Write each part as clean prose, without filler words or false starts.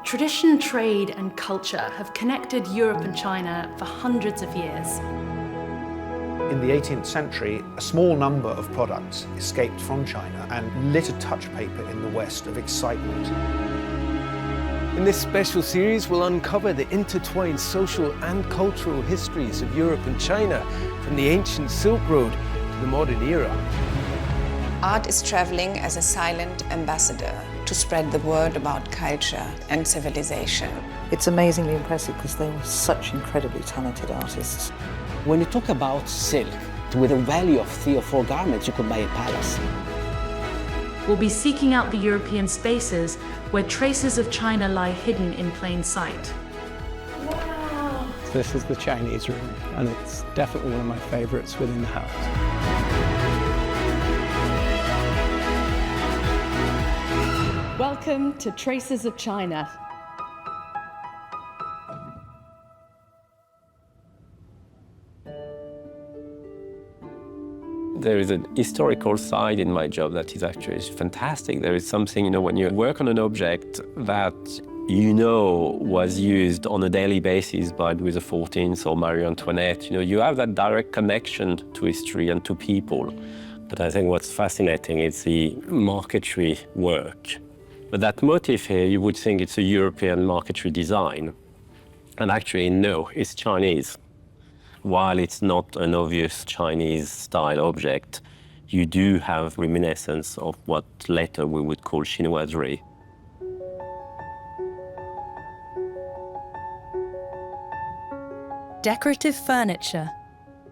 Tradition, trade and culture have connected Europe and China for hundreds of years. In the 18th century, a small number of products escaped from China and lit a touch paper in the West of excitement. In this special series, we'll uncover the intertwined social and cultural histories of Europe and China, from the ancient Silk Road to the modern era. Art is traveling as a silent ambassador to spread the word about culture and civilization. It's amazingly impressive because they were such incredibly talented artists. When you talk about silk, with a value of 3 or 4 garments, you could buy a palace. We'll be seeking out the European spaces where traces of China lie hidden in plain sight. Wow! This is the Chinese room, and it's definitely one of my favorites within the house. Welcome to Traces of China. There is a historical side in my job that is actually fantastic. There is something, when you work on an object that was used on a daily basis by Louis XIV or Marie Antoinette, you have that direct connection to history and to people. But I think what's fascinating is the marquetry work. But that motif here, you would think it's a European marquetry design. And actually, no, it's Chinese. While it's not an obvious Chinese style object, you do have reminiscence of what later we would call Chinoiserie. Decorative furniture,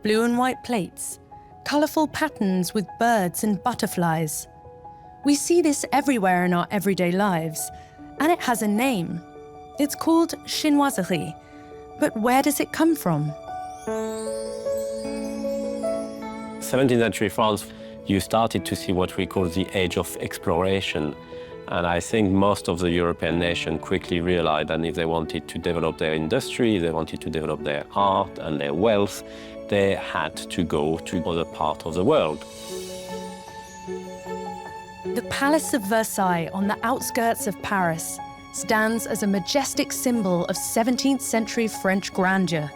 blue and white plates, colourful patterns with birds and butterflies. We see this everywhere in our everyday lives, and it has a name. It's called Chinoiserie, but where does it come from? 17th century France, you started to see what we call the age of exploration. And I think most of the European nations quickly realized that if they wanted to develop their industry, they wanted to develop their art and their wealth, they had to go to other parts of the world. The Palace of Versailles on the outskirts of Paris stands as a majestic symbol of 17th century French grandeur.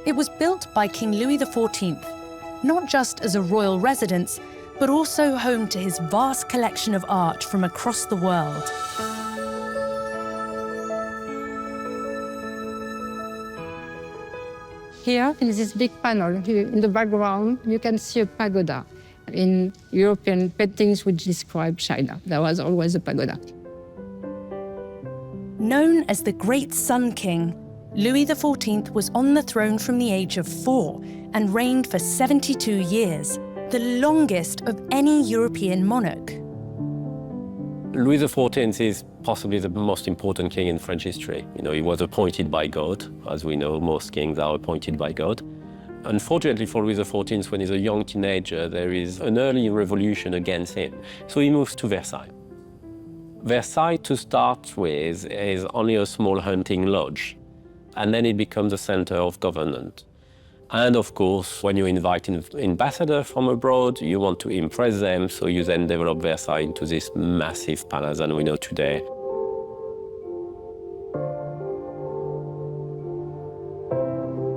It was built by King Louis XIV, not just as a royal residence, but also home to his vast collection of art from across the world. Here, in this big panel, in the background, you can see a pagoda. In European paintings which describe China, there was always a pagoda. Known as the Great Sun King, Louis XIV was on the throne from the age of 4 and reigned for 72 years, the longest of any European monarch. Louis XIV is possibly the most important king in French history. He was appointed by God. As we know, most kings are appointed by God. Unfortunately for Louis XIV, when he's a young teenager, there is an early revolution against him. So he moves to Versailles. Versailles, to start with, is only a small hunting lodge. And then it becomes a center of government. And of course, when you invite an ambassador from abroad, you want to impress them, so you then develop Versailles into this massive palace that we know today.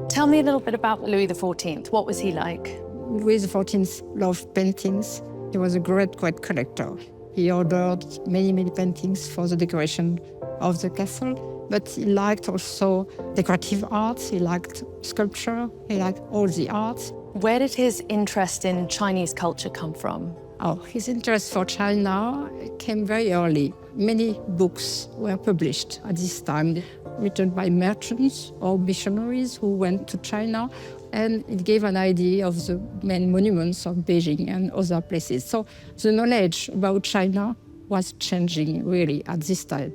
Tell me a little bit about Louis XIV. What was he like? Louis XIV loved paintings. He was a great collector. He ordered many paintings for the decoration of the castle, but he liked also decorative arts, he liked sculpture, he liked all the arts. Where did his interest in Chinese culture come from? His interest for China came very early. Many books were published at this time, written by merchants or missionaries who went to China, and it gave an idea of the main monuments of Beijing and other places. So the knowledge about China was changing really at this time.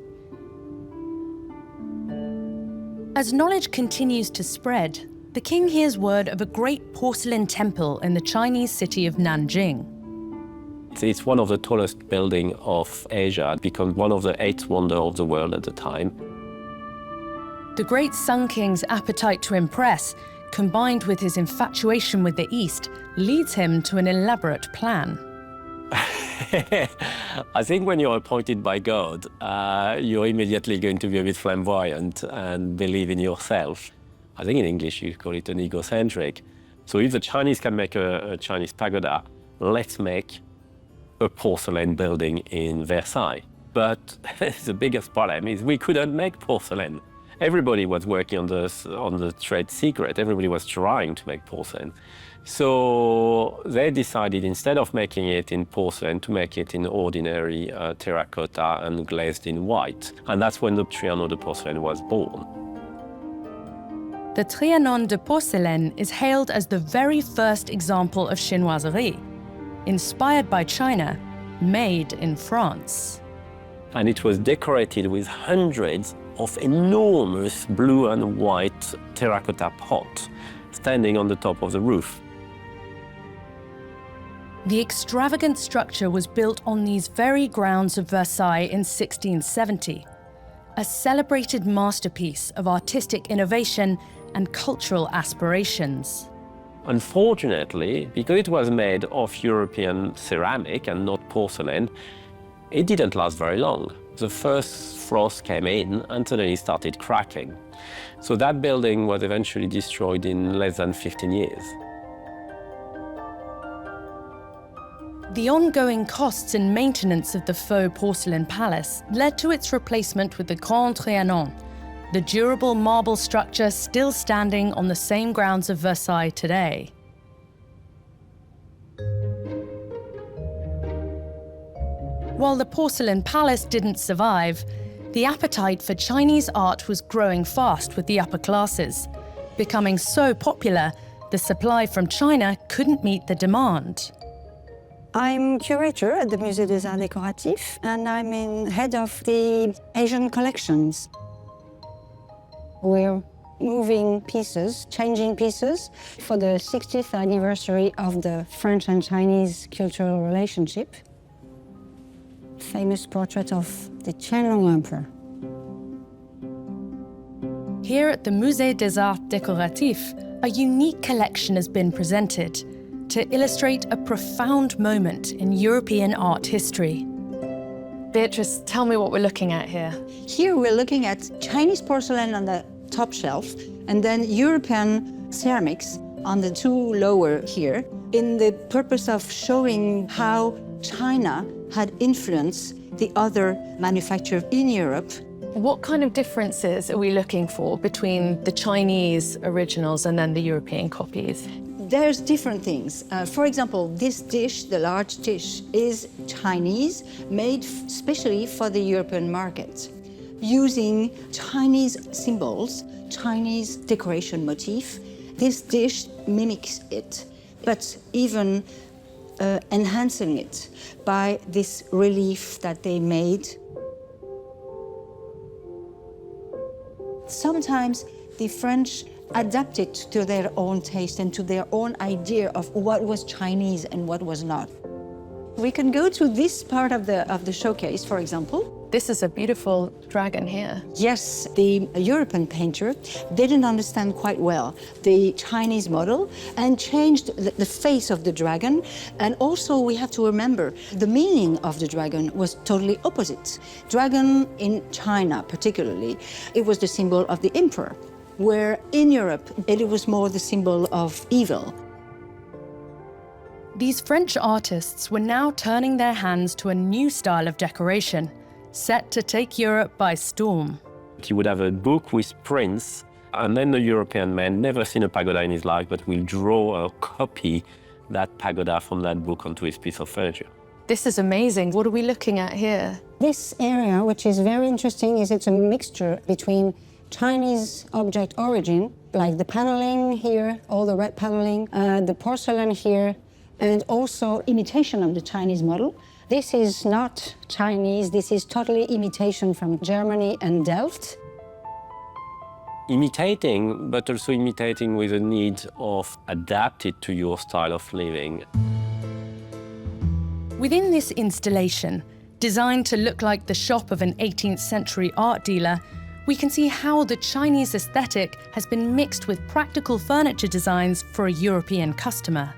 As knowledge continues to spread, the king hears word of a great porcelain temple in the Chinese city of Nanjing. It's one of the tallest buildings of Asia. It became one of the 8 wonders of the world at the time. The great Sun King's appetite to impress, combined with his infatuation with the East, leads him to an elaborate plan. I think when you're appointed by God, you're immediately going to be a bit flamboyant and believe in yourself. I think in English you call it an egocentric. So if the Chinese can make a Chinese pagoda, let's make a porcelain building in Versailles. But the biggest problem is we couldn't make porcelain. Everybody was working on the trade secret. Everybody was trying to make porcelain. So they decided, instead of making it in porcelain, to make it in ordinary terracotta and glazed in white. And that's when the Trianon de Porcelaine was born. The Trianon de Porcelaine is hailed as the very first example of chinoiserie, inspired by China, made in France. And it was decorated with hundreds of enormous blue and white terracotta pots standing on the top of the roof. The extravagant structure was built on these very grounds of Versailles in 1670, a celebrated masterpiece of artistic innovation and cultural aspirations. Unfortunately, because it was made of European ceramic and not porcelain, it didn't last very long. The first frost came in and suddenly started cracking. So that building was eventually destroyed in less than 15 years. The ongoing costs and maintenance of the faux porcelain palace led to its replacement with the Grand Trianon, the durable marble structure still standing on the same grounds of Versailles today. While the porcelain palace didn't survive, the appetite for Chinese art was growing fast with the upper classes. Becoming so popular, the supply from China couldn't meet the demand. I'm curator at the Musée des Arts Décoratifs, and I'm head of the Asian collections. We're moving pieces, changing pieces for the 60th anniversary of the French and Chinese cultural relationship. Famous portrait of the Qianlong Emperor. Here at the Musée des Arts Décoratifs, a unique collection has been presented to illustrate a profound moment in European art history. Beatrice, tell me what we're looking at here. Here we're looking at Chinese porcelain on the top shelf, and then European ceramics on the two lower here, in the purpose of showing how China had influenced the other manufacturers in Europe. What kind of differences are we looking for between the Chinese originals and then the European copies? There's different things. For example, this dish, the large dish, is Chinese, made specially for the European market, using Chinese symbols, Chinese decoration motif. This dish mimics it, but even enhancing it by this relief that they made. Sometimes the French adapted to their own taste and to their own idea of what was Chinese and what was not. We can go to this part of the showcase, for example. This is a beautiful dragon here. Yes, the European painter didn't understand quite well the Chinese model and changed the face of the dragon. And also we have to remember the meaning of the dragon was totally opposite. Dragon in China particularly, it was the symbol of the emperor, where in Europe it was more the symbol of evil. These French artists were now turning their hands to a new style of decoration, set to take Europe by storm. You would have a book with prints, and then the European man, never seen a pagoda in his life, but will draw a copy that pagoda from that book onto his piece of furniture. This is amazing. What are we looking at here? This area, which is very interesting, is it's a mixture between Chinese object origin, like the paneling here, all the red paneling, the porcelain here, and also imitation of the Chinese model. This is not Chinese, this is totally imitation from Germany and Delft. Imitating, but also imitating with a need of adapt it to your style of living. Within this installation, designed to look like the shop of an 18th century art dealer, we can see how the Chinese aesthetic has been mixed with practical furniture designs for a European customer.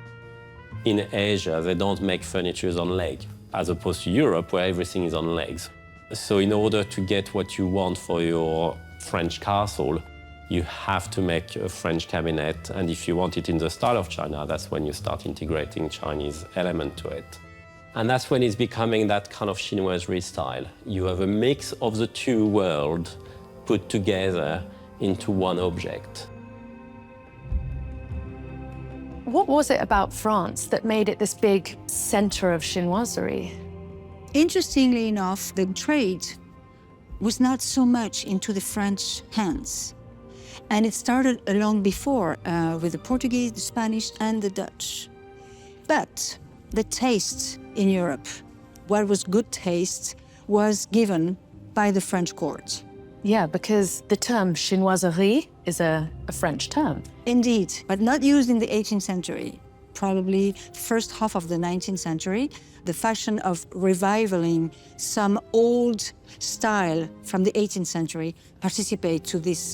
In Asia, they don't make furniture on leg. as opposed to Europe, where everything is on legs. So in order to get what you want for your French castle, you have to make a French cabinet, and if you want it in the style of China, that's when you start integrating Chinese element to it. And that's when it's becoming that kind of chinoiserie style. You have a mix of the two worlds put together into one object. What was it about France that made it this big center of chinoiserie? Interestingly enough, the trade was not so much into the French hands. And it started long before with the Portuguese, the Spanish, and the Dutch. But the taste in Europe, what was good taste, was given by the French court. Yeah, because the term chinoiserie is a French term. Indeed, but not used in the 18th century. Probably first half of the 19th century, the fashion of revivaling some old style from the 18th century participate to this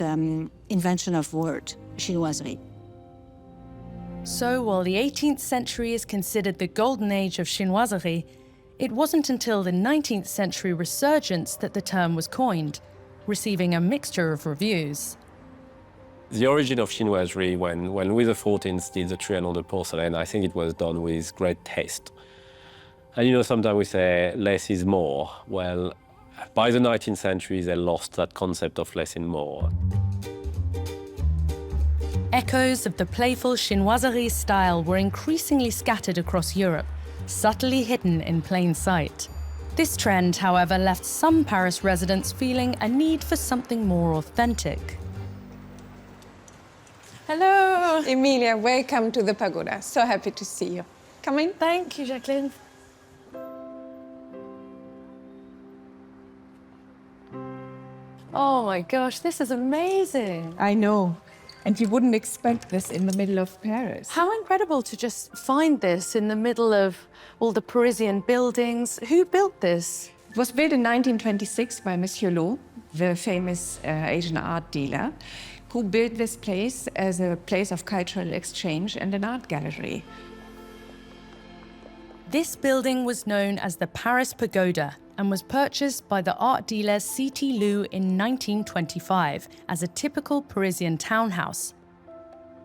invention of word, chinoiserie. So while the 18th century is considered the golden age of chinoiserie, it wasn't until the 19th century resurgence that the term was coined, receiving a mixture of reviews. The origin of chinoiserie, when Louis XIV did the Trianon de porcelain, I think it was done with great taste. And you know, sometimes we say less is more. Well, by the 19th century, they lost that concept of less and more. Echoes of the playful chinoiserie style were increasingly scattered across Europe, subtly hidden in plain sight. This trend, however, left some Paris residents feeling a need for something more authentic. Hello! Emilia, welcome to the Pagoda. So happy to see you. Come in. Thank you, Jacqueline. Oh my gosh, this is amazing. I know. And you wouldn't expect this in the middle of Paris. How incredible to just find this in the middle of all the Parisian buildings. Who built this? It was built in 1926 by Monsieur Lo, the famous Asian art dealer, who built this place as a place of cultural exchange and an art gallery. This building was known as the Paris Pagoda and was purchased by the art dealer C.T. Lu in 1925 as a typical Parisian townhouse.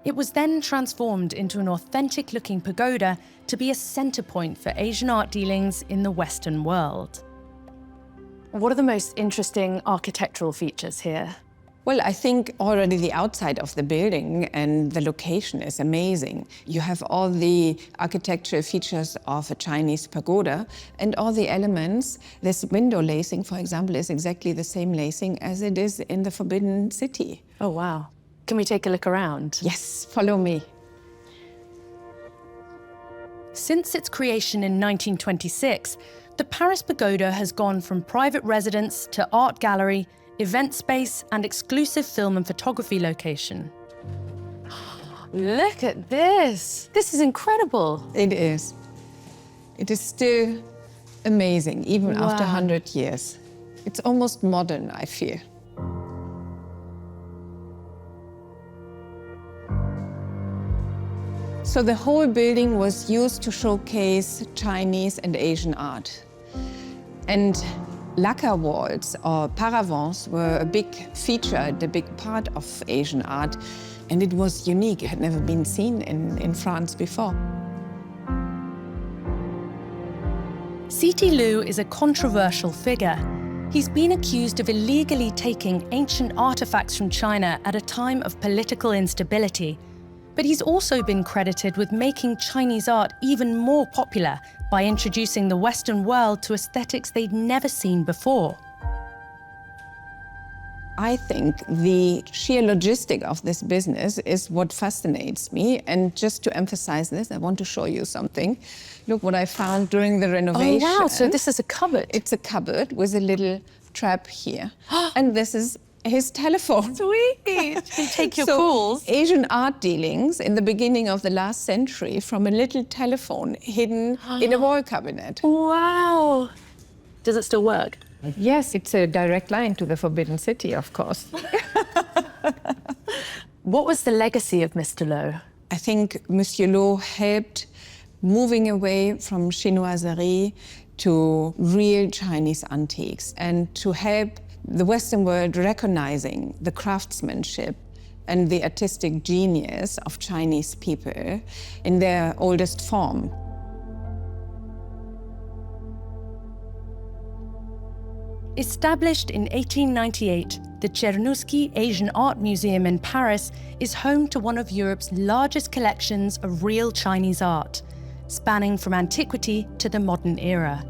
It was then transformed into an authentic-looking pagoda to be a center point for Asian art dealings in the Western world. What are the most interesting architectural features here? Well, I think already the outside of the building and the location is amazing. You have all the architectural features of a Chinese pagoda and all the elements. This window lacing, for example, is exactly the same lacing as it is in the Forbidden City. Oh, wow. Can we take a look around? Yes, follow me. Since its creation in 1926, the Paris Pagoda has gone from private residence to art gallery, event space, and exclusive film and photography location. Look at this! This is incredible. It is. It is still amazing, even Wow. after 100 years. It's almost modern, I feel. So the whole building was used to showcase Chinese and Asian art. And lacquer walls or paravents were a big feature, a big part of Asian art, and it was unique. It had never been seen in France before. C.T. Lu is a controversial figure. He's been accused of illegally taking ancient artifacts from China at a time of political instability. But he's also been credited with making Chinese art even more popular by introducing the Western world to aesthetics they'd never seen before. I think the sheer logistic of this business is what fascinates me. And just to emphasize this, I want to show you something. Look what I found during the renovation. Oh, wow, so this is a cupboard. It's a cupboard with a little trap here. And this is his telephone. Sweet! You take your So, calls. Asian art dealings in the beginning of the last century from a little telephone hidden in a wall cabinet. Wow! Does it still work? Yes, it's a direct line to the Forbidden City, of course. What was the legacy of Mr. Lo? I think Monsieur Lo helped moving away from chinoiserie to real Chinese antiques and to help the Western world recognizing the craftsmanship and the artistic genius of Chinese people in their oldest form. Established in 1898, the Chinoiserie Asian Art Museum in Paris is home to one of Europe's largest collections of real Chinese art, spanning from antiquity to the modern era.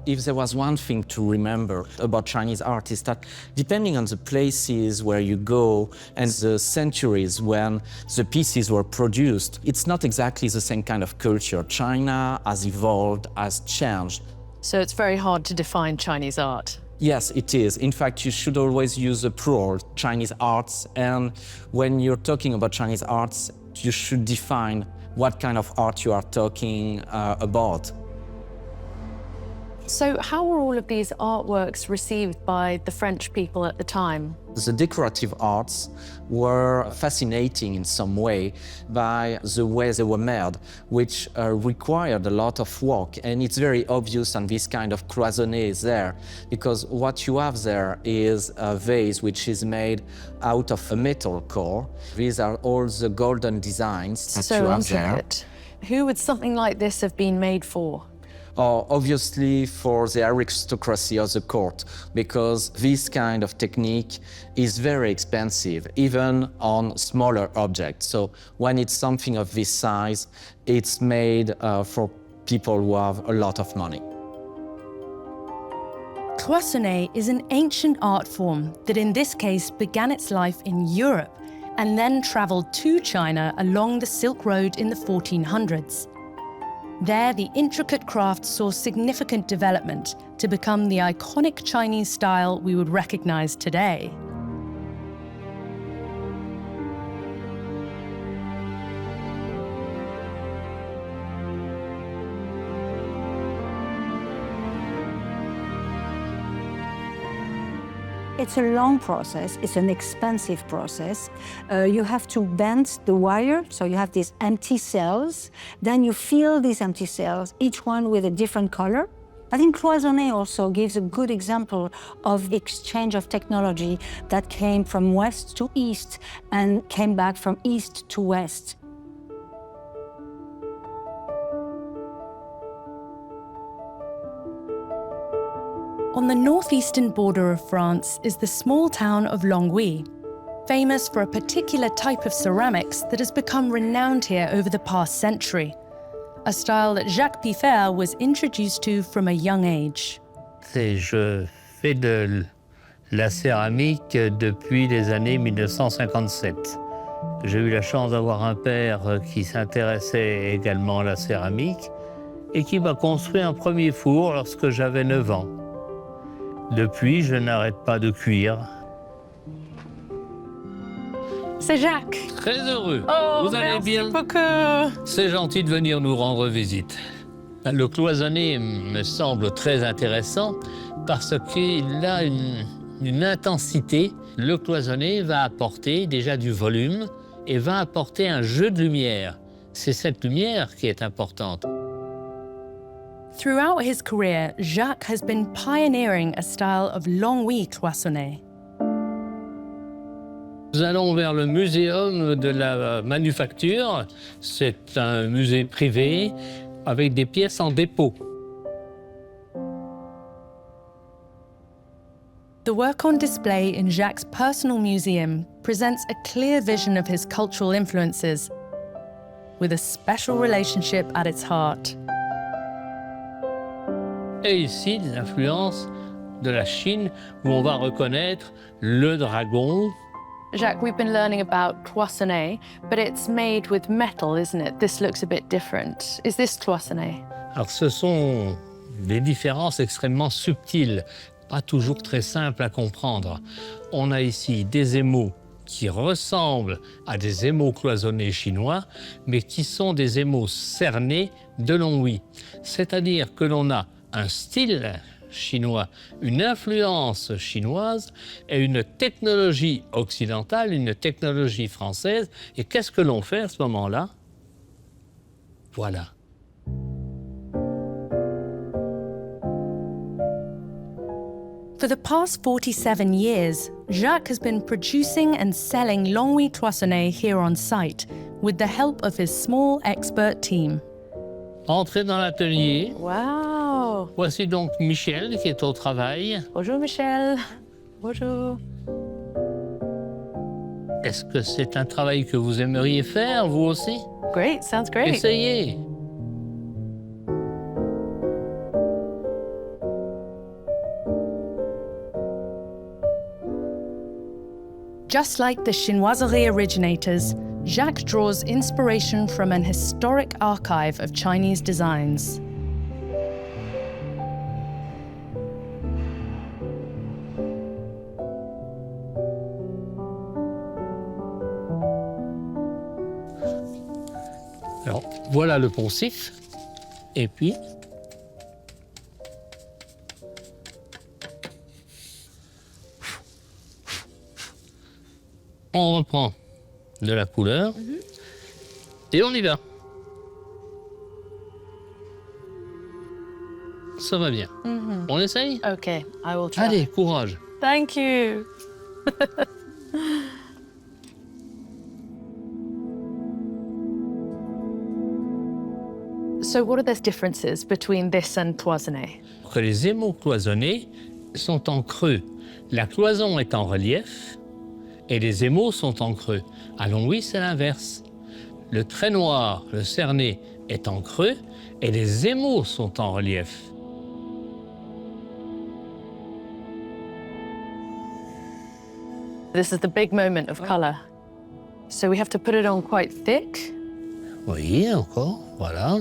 If there was one thing to remember about Chinese art is that depending on the places where you go and the centuries when the pieces were produced, it's not exactly the same kind of culture. China has evolved, has changed. So it's very hard to define Chinese art. Yes, it is. In fact, you should always use the plural, Chinese arts. And when you're talking about Chinese arts, you should define what kind of art you are talking about. So how were all of these artworks received by the French people at the time? The decorative arts were fascinating in some way by the way they were made, which required a lot of work. And it's very obvious on this kind of cloisonné is there, because what you have there is a vase which is made out of a metal core. These are all the golden designs that you have there. Who would something like this have been made for? Obviously for the aristocracy of the court, because this kind of technique is very expensive, even on smaller objects. So when it's something of this size, it's made for people who have a lot of money. Cloisonné is an ancient art form that in this case began its life in Europe and then traveled to China along the Silk Road in the 1400s. There, the intricate craft saw significant development to become the iconic Chinese style we would recognize today. It's a long process, it's an expensive process. You have to bend the wire, so you have these empty cells. Then you fill these empty cells, each one with a different color. I think cloisonné also gives a good example of the exchange of technology that came from west to east and came back from east to west. On the northeastern border of France is the small town of Longwy, famous for a particular type of ceramics that has become renowned here over the past century, a style that Jacques Piffer was introduced to from a young age. Je fais de la céramique depuis les années 1957. J'ai eu la chance d'avoir un père qui s'intéressait également à la céramique et qui m'a construit un premier four lorsque j'avais 9 ans. Depuis, je n'arrête pas de cuire. C'est Jacques. Très heureux. Oh, vous allez bien? Beaucoup. C'est gentil de venir nous rendre visite. Le cloisonné me semble très intéressant parce qu'il a une intensité. Le cloisonné va apporter déjà du volume et va apporter un jeu de lumière. C'est cette lumière qui est importante. Throughout his career, Jacques has been pioneering a style of Longwy cloisonné. Nous allons vers le muséum de la manufacture. C'est un musée privé avec des pièces en dépôt. The work on display in Jacques' personal museum presents a clear vision of his cultural influences, with a special relationship at its heart. Et ici, des influences de la Chine, où on va reconnaître le dragon. Jacques, we've been learning about cloisonné, but it's made with metal, isn't it? This looks a bit different. Is this cloisonné? Alors, ce sont des différences extrêmement subtiles, pas toujours très simples à comprendre. On a ici des émaux qui ressemblent à des émaux cloisonnés chinois, mais qui sont des émaux cernés de Longwy. C'est-à-dire que l'on a un style chinois, une influence chinoise et une technologie occidentale, une technologie française. Et qu'est-ce que l'on fait à ce moment-là? Voilà. For the past 47 years, Jacques has been producing and selling l'enduit cloisonné here on site, with the help of his small expert team. Entrez dans l'atelier. Wow! Voici donc Michel qui est au travail. Bonjour Michel. Bonjour. Est-ce que c'est un travail que vous aimeriez faire, vous aussi? Great, sounds great. Essayez. Just like the Chinoiserie originators, Jacques draws inspiration from an historic archive of Chinese designs. Alors, voilà le poncif. Et puis, on reprend de la couleur et on y va. Ça va bien. On essaye? Okay, I will try. Allez, courage. Thank you. So what are the differences between this and cloisonné? Que les émaux cloisonnés sont en creux. La cloison est en relief et les émaux sont en creux. À l'enduit, c'est l'inverse. Le trait noir, le cerné, est en creux et les émaux sont en relief. This is the big moment of color. So we have to put it on quite thick. Oui, encore, voilà.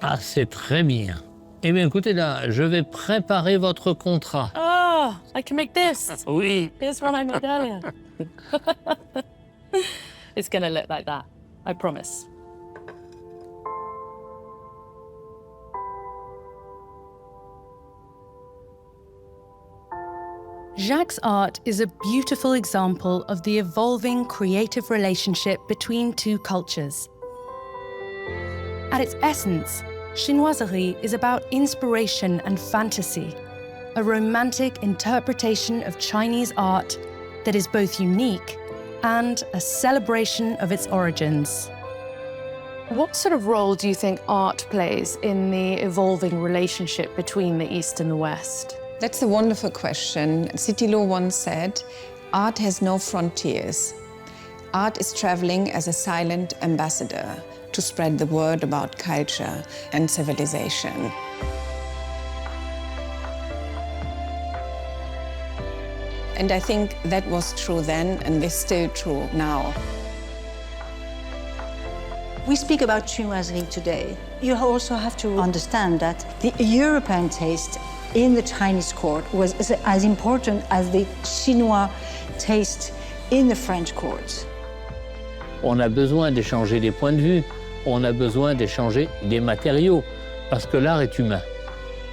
Ah, c'est très bien. Eh bien, écoutez, là, je vais préparer votre contrat. Oh, I can make this. Oui. Here's one I made earlier. It's gonna look like that, I promise. Jacques' art is a beautiful example of the evolving creative relationship between two cultures. At its essence, Chinoiserie is about inspiration and fantasy, a romantic interpretation of Chinese art that is both unique and a celebration of its origins. What sort of role do you think art plays in the evolving relationship between the East and the West? That's a wonderful question. Citilo once said, art has no frontiers. Art is traveling as a silent ambassador to spread the word about culture and civilization. And I think that was true then and is still true now. We speak about chinoiserie today. You also have to understand that the European taste in the Chinese court was as important as the Chinois taste in the French court. On a besoin d'échanger des points de vue, on a besoin d'échanger des matériaux, parce que l'art est humain.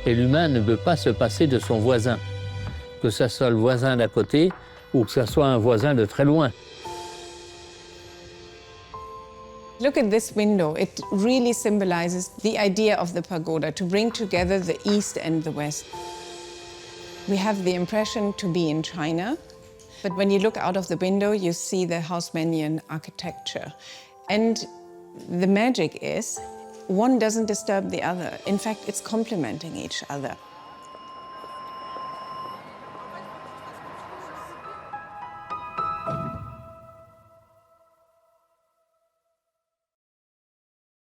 Et l'humain ne peut pas se passer de son voisin, que ce soit le voisin d'à côté ou que ce soit un voisin de très loin. Look at this window. It really symbolizes the idea of the pagoda, to bring together the East and the West. We have the impression to be in China, but when you look out of the window, you see the Haussmannian architecture. And the magic is, one doesn't disturb the other. In fact, it's complementing each other.